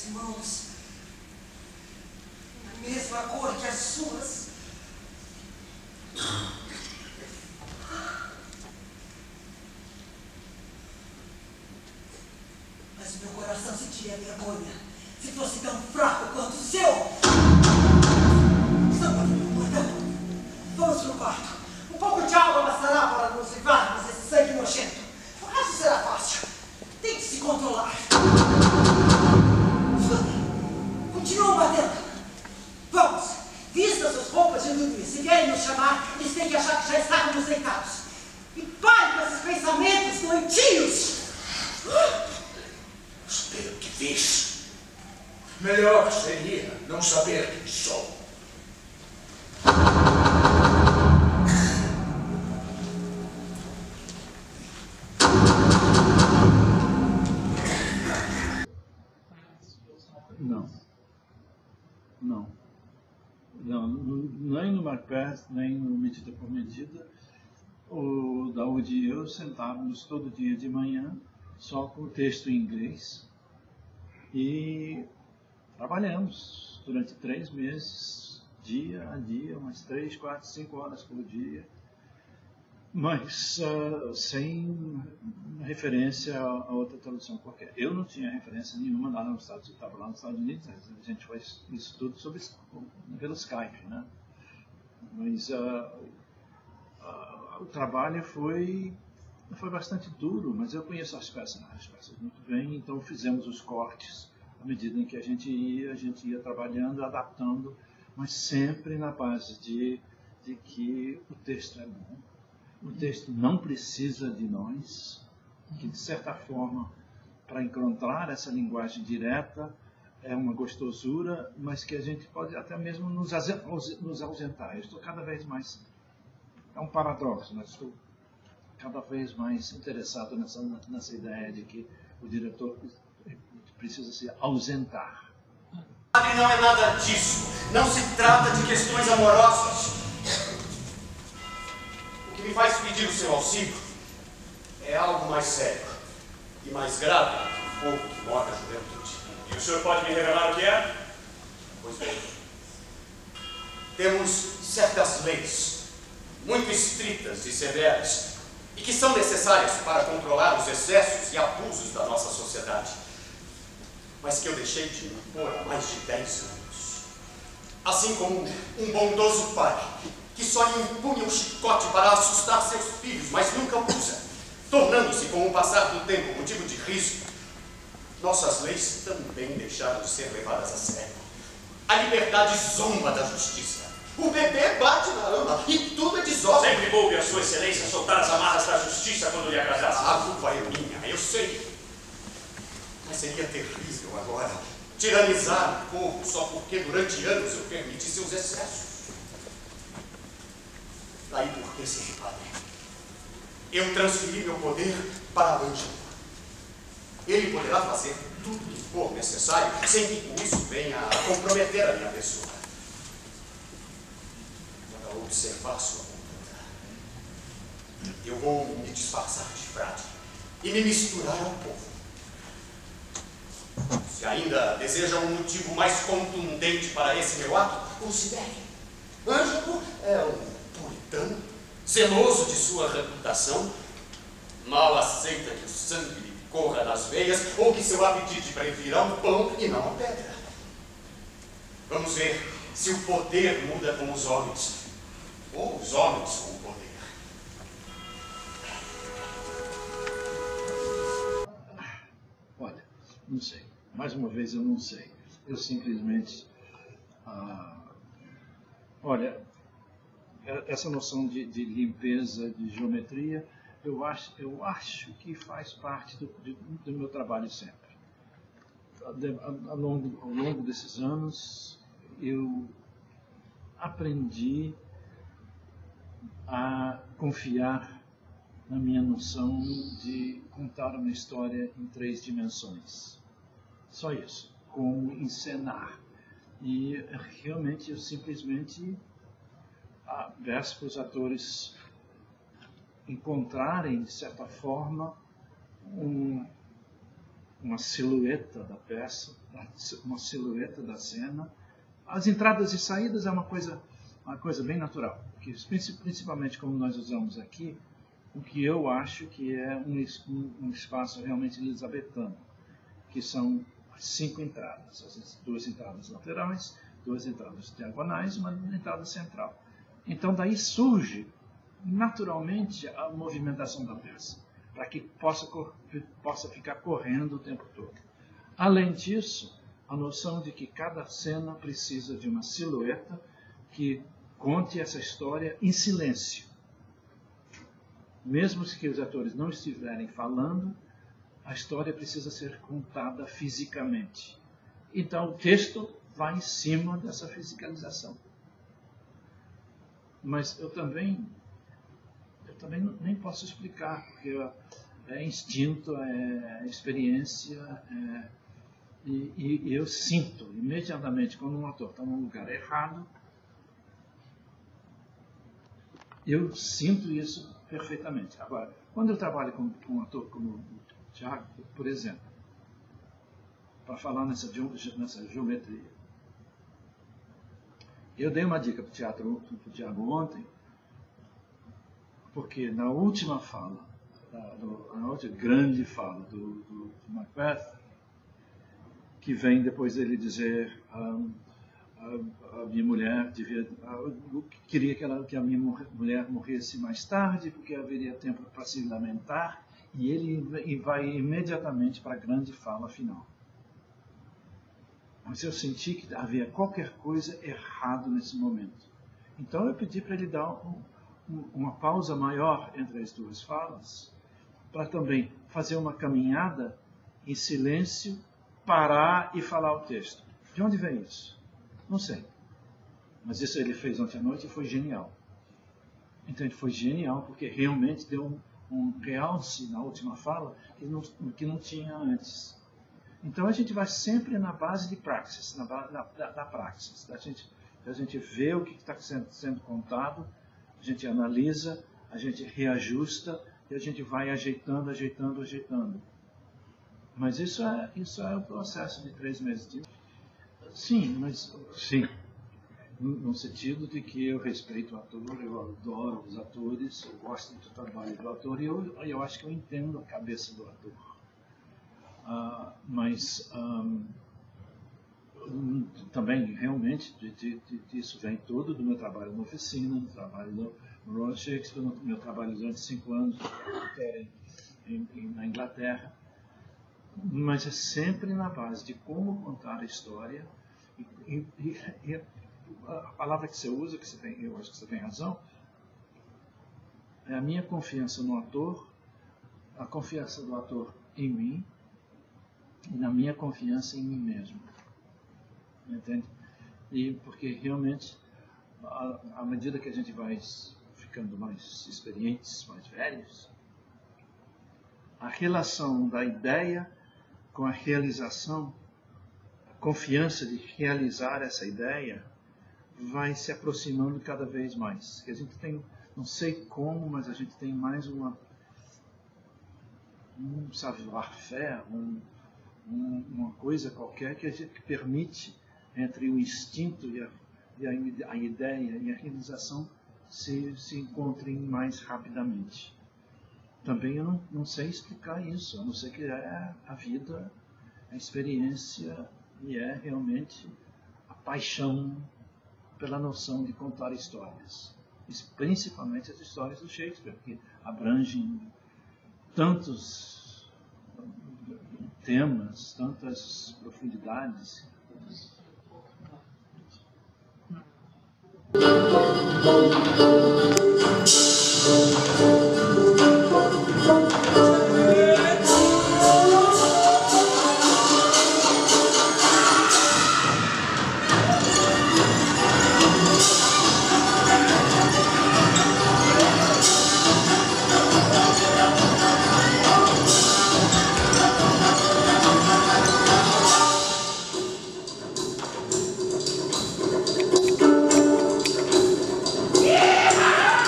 minhas mãos, na mesma cor que as suas. Mas meu coração sentiria vergonha se fosse tão fraco quanto o seu. Vamos pro quarto. Um pouco de água bastará para nos livrarmos desse sangue nojento. O resto será fácil. Tem que se controlar. Continuam batendo. Vamos. Vista suas roupas de dormir. Se vierem nos chamar, eles têm que achar que já estávamos deitados. E pare com esses pensamentos doentios. Sei o que fiz. Melhor seria não saber quem sou. Nem no Macbeth, nem no Medida por Medida, o Daoud e eu sentávamos todo dia de manhã, só com o texto em inglês, e trabalhamos durante 3 meses, dia a dia, umas 3, 4, 5 horas por dia, mas sem referência a outra tradução qualquer. Eu não tinha referência nenhuma lá nos Estados Unidos, estava lá nos Estados Unidos, a gente faz isso tudo pelo Skype, né? Mas o trabalho foi bastante duro, mas eu conheço as peças muito bem, então fizemos os cortes à medida em que a gente ia trabalhando, adaptando, mas sempre na base de que o texto é bom. O texto não precisa de nós, que de certa forma, para encontrar essa linguagem direta, é uma gostosura, mas que a gente pode até mesmo nos ausentar. Eu estou cada vez mais, é um paradoxo, mas estou cada vez mais interessado nessa ideia de que o diretor precisa se ausentar. Não é nada disso. Não se trata de questões amorosas. O que me faz pedir o seu auxílio é algo mais sério e mais grave do que o fogo que morde a juventude. E o senhor pode me revelar o que é? Pois bem, temos certas leis muito estritas e severas e que são necessárias para controlar os excessos e abusos da nossa sociedade, mas que eu deixei de impor há mais de 10 anos. Assim como um bondoso pai que só empunha um chicote para assustar seus filhos, mas nunca usa, tornando-se, com o passar do tempo, motivo de riso, nossas leis também deixaram de ser levadas a sério. A liberdade zomba da justiça. O bebê bate na ama e tudo é desordem. Sempre coube a sua excelência soltar as amarras da justiça quando lhe agradasse. A culpa é minha, eu sei. Mas seria terrível agora tiranizar o povo só porque durante anos eu permiti seus excessos. Daí porque, senhor padre, eu transferi meu poder para Ângelo. Ele poderá fazer tudo o que for necessário, sem que com isso venha a comprometer a minha pessoa. Para observar sua conduta, eu vou me disfarçar de frade e me misturar ao povo. Se ainda deseja um motivo mais contundente para esse meu ato, considere. Ângelo é um puritano, zeloso de sua reputação, mal aceita que o sangue lhe corra nas veias ou que seu apetite prefira um pão e não a pedra. Vamos ver se o poder muda com os homens, ou os homens com o poder. Olha, não sei. Mais uma vez, eu não sei. Eu simplesmente... olha, essa noção de limpeza, de geometria, eu acho que faz parte do meu trabalho sempre. Ao longo desses anos, eu aprendi a confiar na minha noção de contar uma história em 3 dimensões. Só isso, como encenar. E realmente eu simplesmente peço para os atores encontrarem, de certa forma, uma silhueta da peça, uma silhueta da cena. As entradas e saídas é uma coisa bem natural, que principalmente como nós usamos aqui, o que eu acho que é um espaço realmente elisabetano, que são 5 entradas, as 2 entradas laterais, 2 entradas diagonais e uma entrada central. Então daí surge naturalmente a movimentação da peça, para que possa ficar correndo o tempo todo. Além disso, a noção de que cada cena precisa de uma silhueta que conte essa história em silêncio. Mesmo que os atores não estiverem falando, a história precisa ser contada fisicamente. Então o texto vai em cima dessa fisicalização. Mas eu também nem posso explicar, porque é instinto, é experiência, e eu sinto imediatamente quando um ator está num lugar errado, eu sinto isso perfeitamente. Agora, quando eu trabalho com um ator como o Thiago, por exemplo, para falar nessa geometria, eu dei uma dica para o Thiago ontem, porque na última fala, na outra grande fala do Macbeth, que vem depois dele dizer a minha mulher queria que a minha mulher morresse mais tarde, porque haveria tempo para se lamentar, e ele vai imediatamente para a grande fala final. Mas eu senti que havia qualquer coisa errado nesse momento. Então eu pedi para ele dar uma pausa maior entre as 2 falas, para também fazer uma caminhada em silêncio, parar e falar o texto. De onde vem isso? Não sei. Mas isso ele fez ontem à noite e foi genial. Então ele foi genial porque realmente deu um realce na última fala que não tinha antes. Então a gente vai sempre na base de praxis, da praxis. A gente vê o que está sendo contado, a gente analisa, a gente reajusta e a gente vai ajeitando. Mas isso é o processo de 3 meses. Sim, no sentido de que eu respeito o ator, eu adoro os atores, eu gosto do trabalho do ator e eu acho que eu entendo a cabeça do ator. Mas também, realmente, isso vem todo do meu trabalho na oficina, do trabalho no Royal Shakespeare, do meu trabalho durante 5 anos na Inglaterra. Mas é sempre na base de como contar a história. E a palavra que você usa, eu acho que você tem razão, é a minha confiança no ator, a confiança do ator em mim, e na minha confiança em mim mesmo. Entende? E porque realmente, à medida que a gente vai ficando mais experientes, mais velhos, a relação da ideia com a realização, a confiança de realizar essa ideia, vai se aproximando cada vez mais. Que a gente tem, não sei como, mas a gente tem mais um savoir-faire, uma coisa qualquer que permite, entre o instinto e a ideia e a realização, se encontrem mais rapidamente. Também eu não sei explicar isso, a não ser que é a vida, a experiência e é realmente a paixão pela noção de contar histórias. Principalmente as histórias do Shakespeare, que abrangem tantos temas, tantas profundidades. Yeah!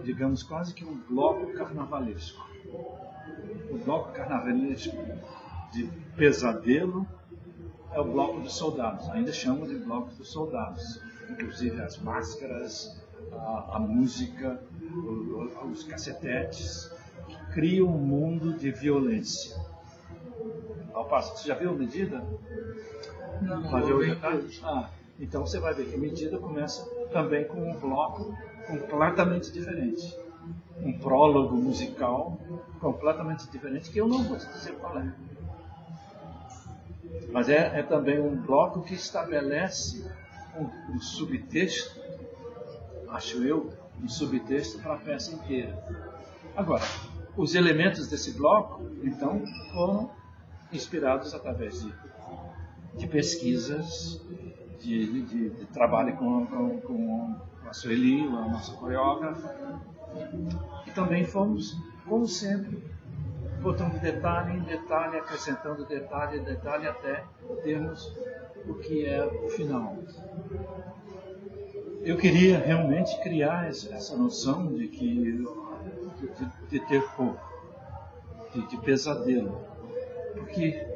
digamos, quase que um bloco carnavalesco. O bloco carnavalesco de Pesadelo é o bloco dos soldados, ainda chamam de bloco dos soldados, inclusive as máscaras, a música, os cacetetes, que criam um mundo de violência. Ao passo, você já viu a Medida? Não, Vai ver o detalhe? Então você vai ver que a Medida começa também com um bloco completamente diferente. Um prólogo musical completamente diferente, que eu não vou dizer qual é. Mas é também um bloco que estabelece um subtexto, acho eu, um subtexto para a peça inteira. Agora, os elementos desse bloco, então, foram inspirados através de pesquisas, de trabalho com a Sueli, a nossa coreógrafa, e também fomos, como sempre, botando detalhe em detalhe, acrescentando detalhe em detalhe, até termos o que é o final. Eu queria realmente criar essa noção de terror, de pesadelo, porque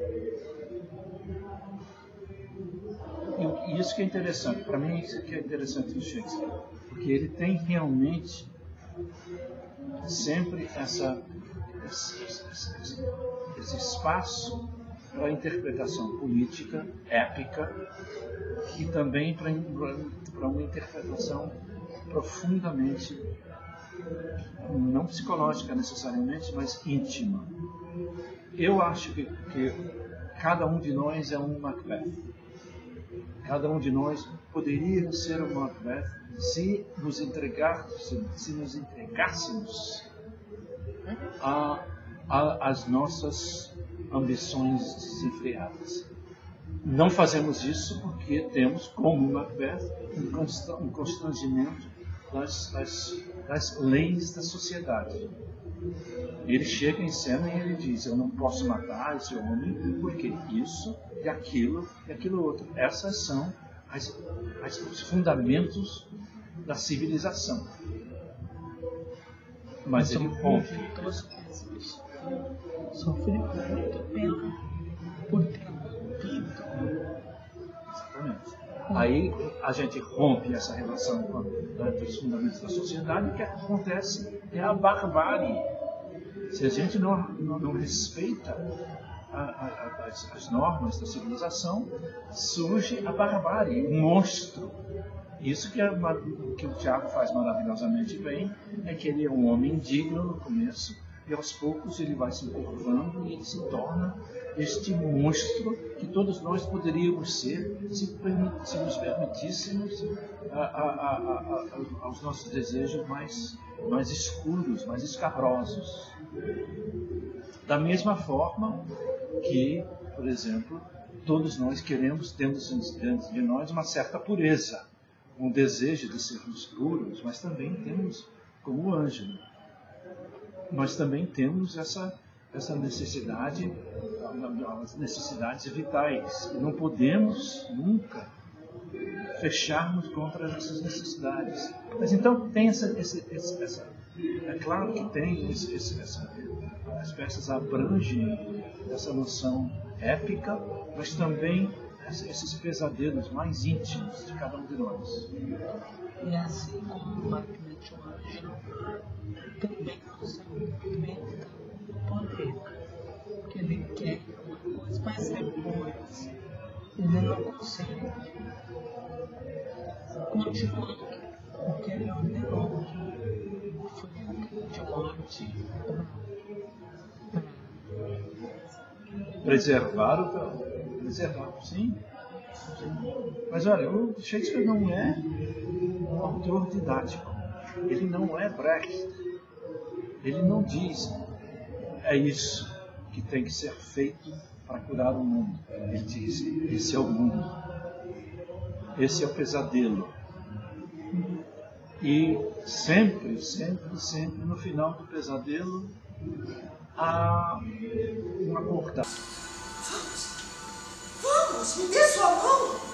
isso que é interessante, para mim isso que é interessante no Shakespeare, porque ele tem realmente sempre esse espaço para interpretação política, épica, e também para uma interpretação profundamente, não psicológica necessariamente, mas íntima. Eu acho que cada um de nós é um Macbeth. Cada um de nós poderia ser um Macbeth se nos entregássemos às nossas ambições desenfreadas. Não fazemos isso porque temos, como Macbeth, um constrangimento das leis da sociedade. Ele chega em cena e ele diz: eu não posso matar esse homem porque isso e aquilo outro. Essas são os fundamentos da civilização. Mas ele rompe. Sofreu muito por ter rompido. Exatamente. Aí a gente rompe essa relação dos fundamentos da sociedade, e o que acontece é a barbárie. Se a gente não respeita as normas da civilização, surge a barbárie, um monstro. Isso que o Tiago faz maravilhosamente bem, é que ele é um homem indigno no começo, e aos poucos ele vai se encurvando e ele se torna este monstro que todos nós poderíamos ser se nos permitíssemos aos nossos desejos mais escuros, mais escabrosos. Da mesma forma que, por exemplo, todos nós temos dentro de nós uma certa pureza, um desejo de sermos puros, mas também temos, como o Ângelo, nós também temos essa necessidade, as necessidades vitais. E não podemos nunca fecharmos contra essas necessidades. Mas então tem é claro que tem as peças abrangem essa noção épica, mas também esses pesadelos mais íntimos de cada um de nós. E assim como o Macbeth e o Ângelo também consegue implementar o poder, porque ele quer uma coisa, mas depois ele não consegue continuar o que ele ordenou, que foi de morte Preservar, sim. Mas olha, o Shakespeare não é um autor didático. Ele não é Brecht. Ele não diz: é isso que tem que ser feito para curar o mundo. Ele diz: esse é o mundo. Esse é o pesadelo. E sempre, no final do pesadelo, há uma acordada. Vamos, me dê sua mão.